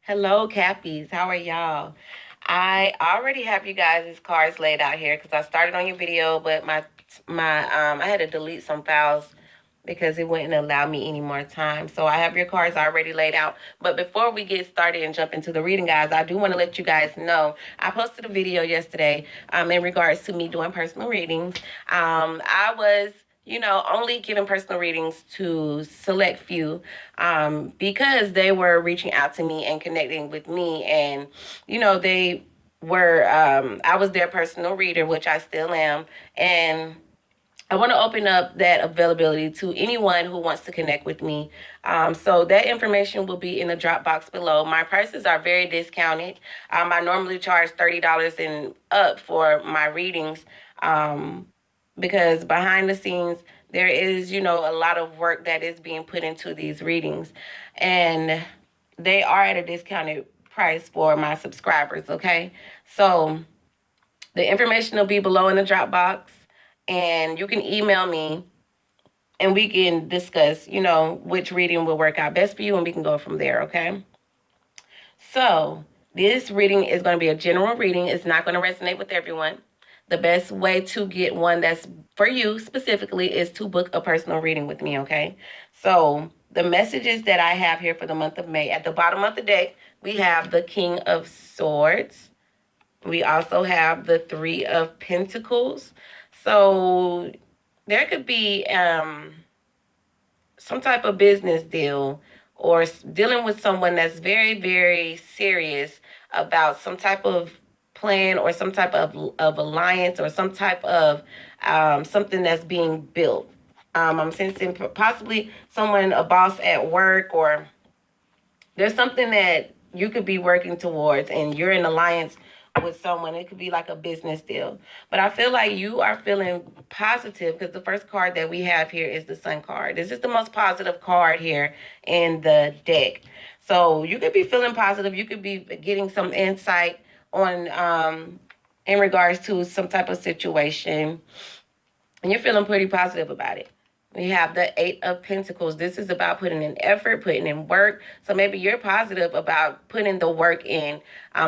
Hello, Cappies. How are y'all? I already have you guys' cards laid out here because I started on your video, but I had to delete some files because it wouldn't allow me any more time. So I have your cards already laid out. But before we get started and jump into the reading, guys, I do want to let you guys know I posted a video yesterday in regards to me doing personal readings. I was only giving personal readings to select few because they were reaching out to me and connecting with me. And, they were, I was their personal reader, which I still am. And I want to open up that availability to anyone who wants to connect with me. So that information will be in the drop box below. My prices are very discounted. I normally charge $30 and up for my readings because behind the scenes, there is, a lot of work that is being put into these readings. And they are at a discounted price for my subscribers, okay? So the information will be below in the drop box. And you can email me and we can discuss, which reading will work out best for you and we can go from there, okay? So this reading is going to be a general reading. It's not going to resonate with everyone. The best way to get one that's for you specifically is to book a personal reading with me, okay? So the messages that I have here for the month of May, at the bottom of the deck, we have the King of Swords. We also have the Three of Pentacles. So there could be some type of business deal or dealing with someone that's very, very serious about some type of plan or some type of alliance or some type of something that's being built. I'm sensing possibly someone, a boss at work, or there's something that you could be working towards and you're in alliance with someone. It could be like a business deal. But I feel like you are feeling positive because the first card that we have here is the Sun card. This is the most positive card here in the deck. So you could be feeling positive. You could be getting some insight on in regards to some type of situation. And you're feeling pretty positive about it. We have the Eight of Pentacles. This is about putting in effort, putting in work. So maybe you're positive about putting the work in.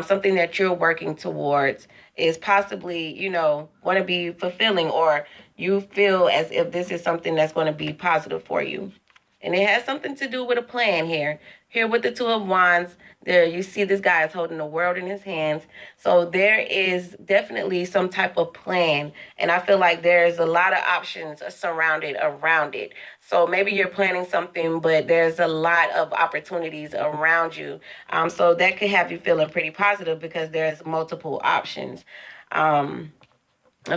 Something that you're working towards is possibly, going to be fulfilling, or you feel as if this is something that's going to be positive for you. And it has something to do with a plan here. Here with the Two of Wands, there you see this guy is holding the world in his hands. So there is definitely some type of plan. And I feel like there's a lot of options surrounded around it. So maybe you're planning something, but there's a lot of opportunities around you. So that could have you feeling pretty positive because there's multiple options. I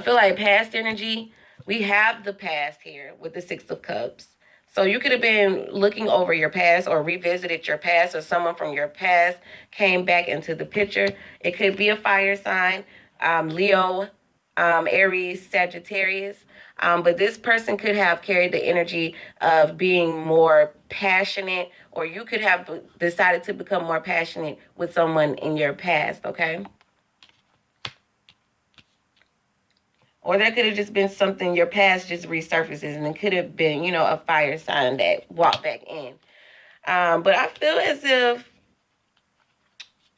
feel like past energy, we have the past here with the Six of Cups. So you could have been looking over your past or revisited your past, or someone from your past came back into the picture. It could be a fire sign, Leo, Aries, Sagittarius. But this person could have carried the energy of being more passionate, or you could have decided to become more passionate with someone in your past, okay? Or there could have just been something, your past just resurfaces, and it could have been, a fire sign that walked back in. But I feel as if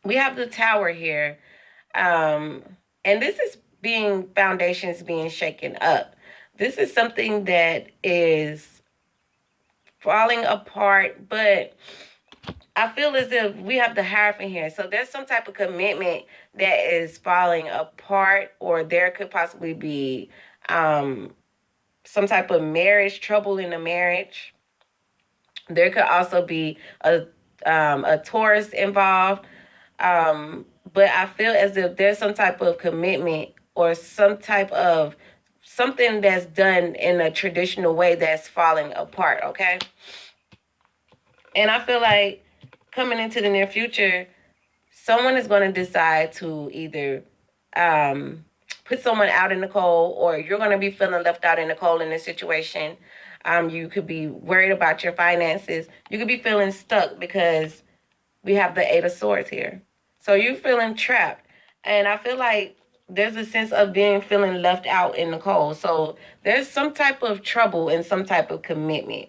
we have the Tower here. And this is foundations being shaken up. This is something that is falling apart, but I feel as if we have the Hierophant here. So there's some type of commitment that is falling apart, or there could possibly be some type of marriage, trouble in the marriage. There could also be a Taurus involved. But I feel as if there's some type of commitment or some type of something that's done in a traditional way that's falling apart, okay? And I feel like coming into the near future, someone is going to decide to either put someone out in the cold, or you're going to be feeling left out in the cold in this situation. You could be worried about your finances. You could be feeling stuck because we have the Eight of Swords here. So you're feeling trapped. And I feel like there's a sense of feeling left out in the cold. So there's some type of trouble and some type of commitment.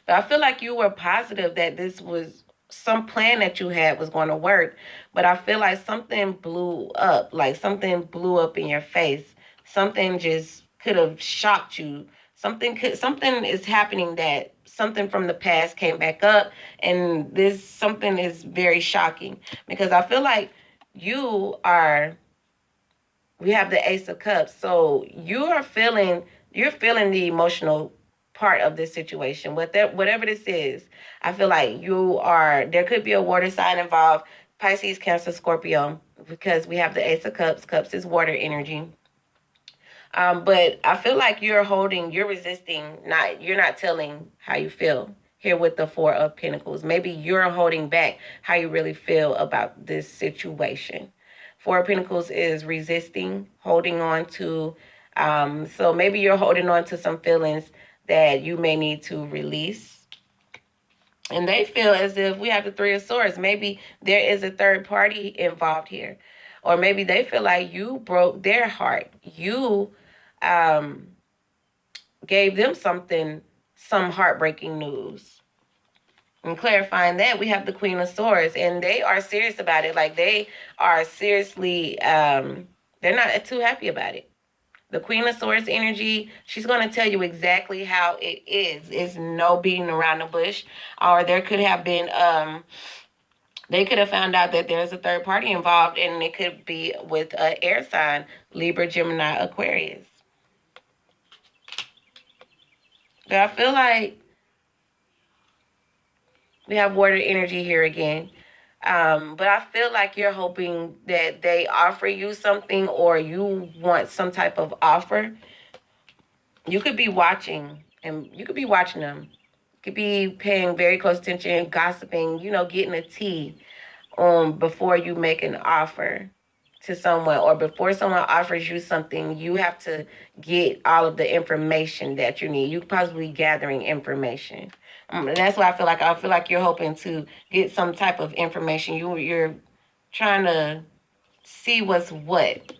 But I feel like you were positive that this was some plan that you had was going to work, but I feel like something blew up, like something blew up in your face. Something just could have shocked you. Something is happening, that something from the past came back up, and this something is very shocking, because I feel like you are we have the Ace of Cups. So you're feeling the emotional part of this situation. Whatever this is, I feel like there could be a water sign involved, Pisces, Cancer, Scorpio, because we have the Ace of Cups. Cups is water energy. But I feel like you're resisting, you're not telling how you feel here with the Four of Pentacles. Maybe you're holding back how you really feel about this situation. Four of Pentacles is resisting, holding on to. So maybe you're holding on to some feelings that you may need to release. And they feel as if we have the Three of Swords. Maybe there is a third party involved here. Or maybe they feel like you broke their heart. You um, gave them some heartbreaking news. And clarifying that, we have the Queen of Swords, and they are serious about it. Like, they are seriously, they're not too happy about it. The Queen of Swords energy, she's going to tell you exactly how it is. It's no beating around the bush. Or there could have been, they could have found out that there's a third party involved, and it could be with an air sign, Libra, Gemini, Aquarius. But I feel like we have water energy here again. But I feel like you're hoping that they offer you something, or you want some type of offer. You could be watching, and you could be watching them. You could be paying very close attention, gossiping, getting a tea before you make an offer to someone, or before someone offers you something, you have to get all of the information that you need. You possibly gathering information. That's why I feel like you're hoping to get some type of information. You're trying to see what's what.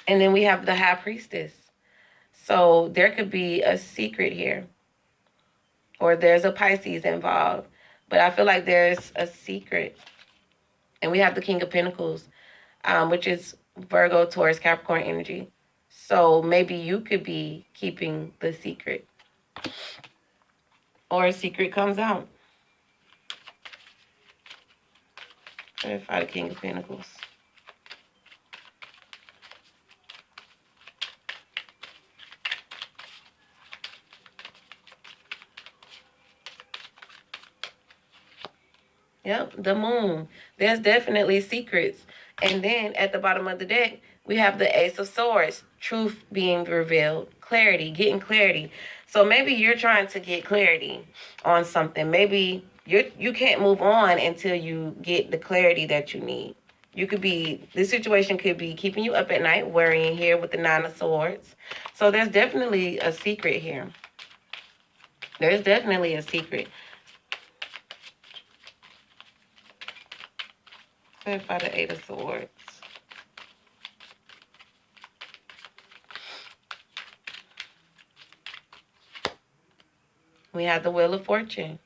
And then we have the High Priestess. So there could be a secret here, or there's a Pisces involved. But I feel like there's a secret. And we have the King of Pentacles, which is Virgo, Taurus, Capricorn energy. So maybe you could be keeping the secret, or a secret comes out. Clarify the King of Pentacles. Yep, the Moon. There's definitely secrets. And then at the bottom of the deck, we have the Ace of Swords. Truth being revealed. Clarity, getting clarity. So maybe you're trying to get clarity on something. Maybe you can't move on until you get the clarity that you need. This situation could be keeping you up at night, worrying here with the Nine of Swords. So there's definitely a secret here. There's definitely a secret. Clarify the Eight of Swords. We have the Wheel of Fortune.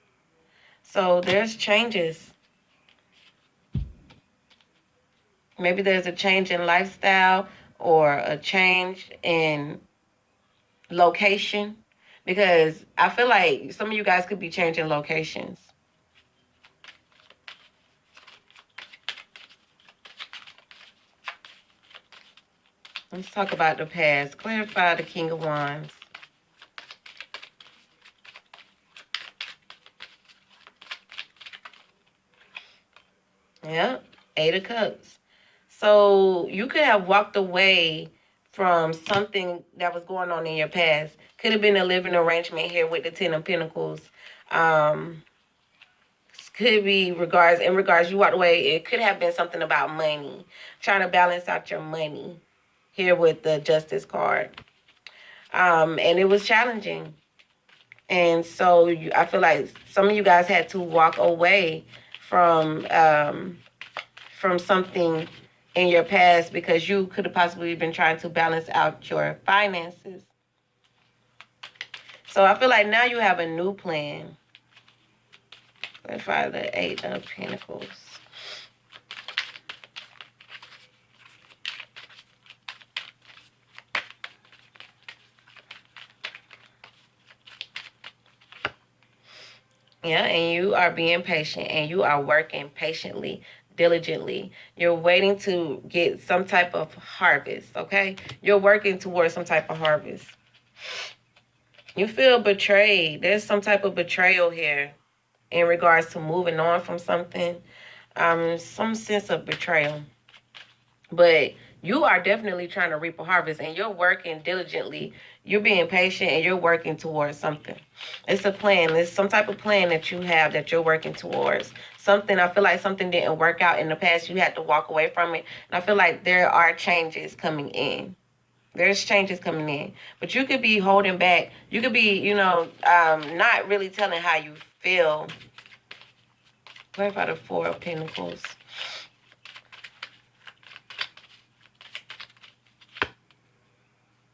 So there's changes. Maybe there's a change in lifestyle, or a change in location. Because I feel like some of you guys could be changing locations. Let's talk about the past. Clarify the King of Wands. Yep, Eight of Cups. So you could have walked away from something that was going on in your past. Could have been a living arrangement here with the Ten of Pentacles. Could be in regards you walked away. It could have been something about money, trying to balance out your money here with the Justice card. And it was challenging. And so I feel like some of you guys had to walk away from something in your past, because you could have possibly been trying to balance out your finances. So I feel like now you have a new plan. Clarify the Eight of Pentacles. Yeah, and you are being patient and you are working patiently, diligently. You're waiting to get some type of harvest, okay? You're working towards some type of harvest. You feel betrayed. There's some type of betrayal here in regards to moving on from something. Some sense of betrayal. But you are definitely trying to reap a harvest and you're working diligently. You're being patient and you're working towards something. It's a plan. It's some type of plan that you have that you're working towards. Something, I feel like something didn't work out in the past. You had to walk away from it. And I feel like there are changes coming in. There's changes coming in. But you could be holding back. You could be, not really telling how you feel. What about the Four of Pentacles?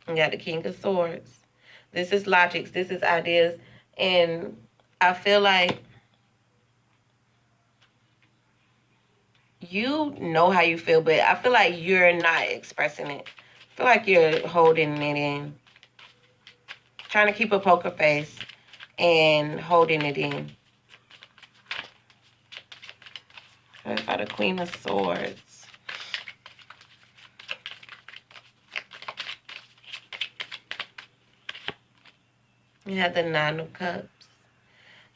You got the King of Swords. This is logics. This is ideas. And I feel like you know how you feel, but I feel like you're not expressing it. I feel like you're holding it in. Trying to keep a poker face and holding it in. Clarify the Queen of Swords. You have the Nine of Cups.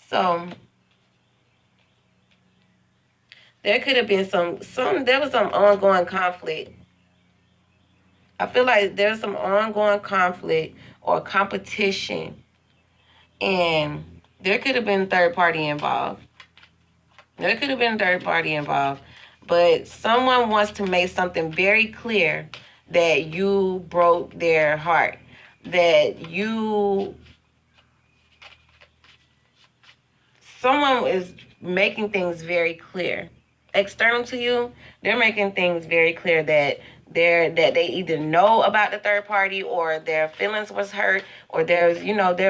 So there could have been there was some ongoing conflict. I feel like there's some ongoing conflict or competition. And there could have been a third party involved. There could have been a third party involved. But someone wants to make something very clear that you broke their heart. That someone is making things very clear. External to you, they're making things very clear that they either know about the third party or their feelings was hurt or there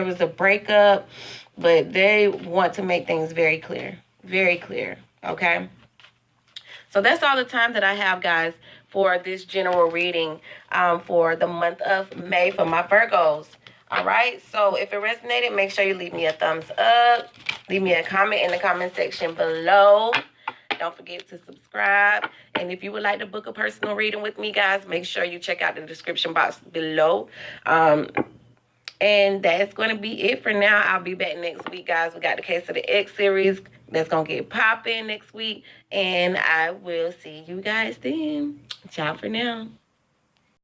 was a breakup, but they want to make things very clear. Very clear. Okay? So that's all the time that I have, guys, for this general reading for the month of May for my Virgos. All right? So if it resonated, make sure you leave me a thumbs up. Leave me a comment in the comment section below. Don't forget to subscribe. And if you would like to book a personal reading with me, guys, make sure you check out the description box below. And that's going to be it for now. I'll be back next week, guys. We got the Case of the X series that's going to get popping next week. And I will see you guys then. Ciao for now.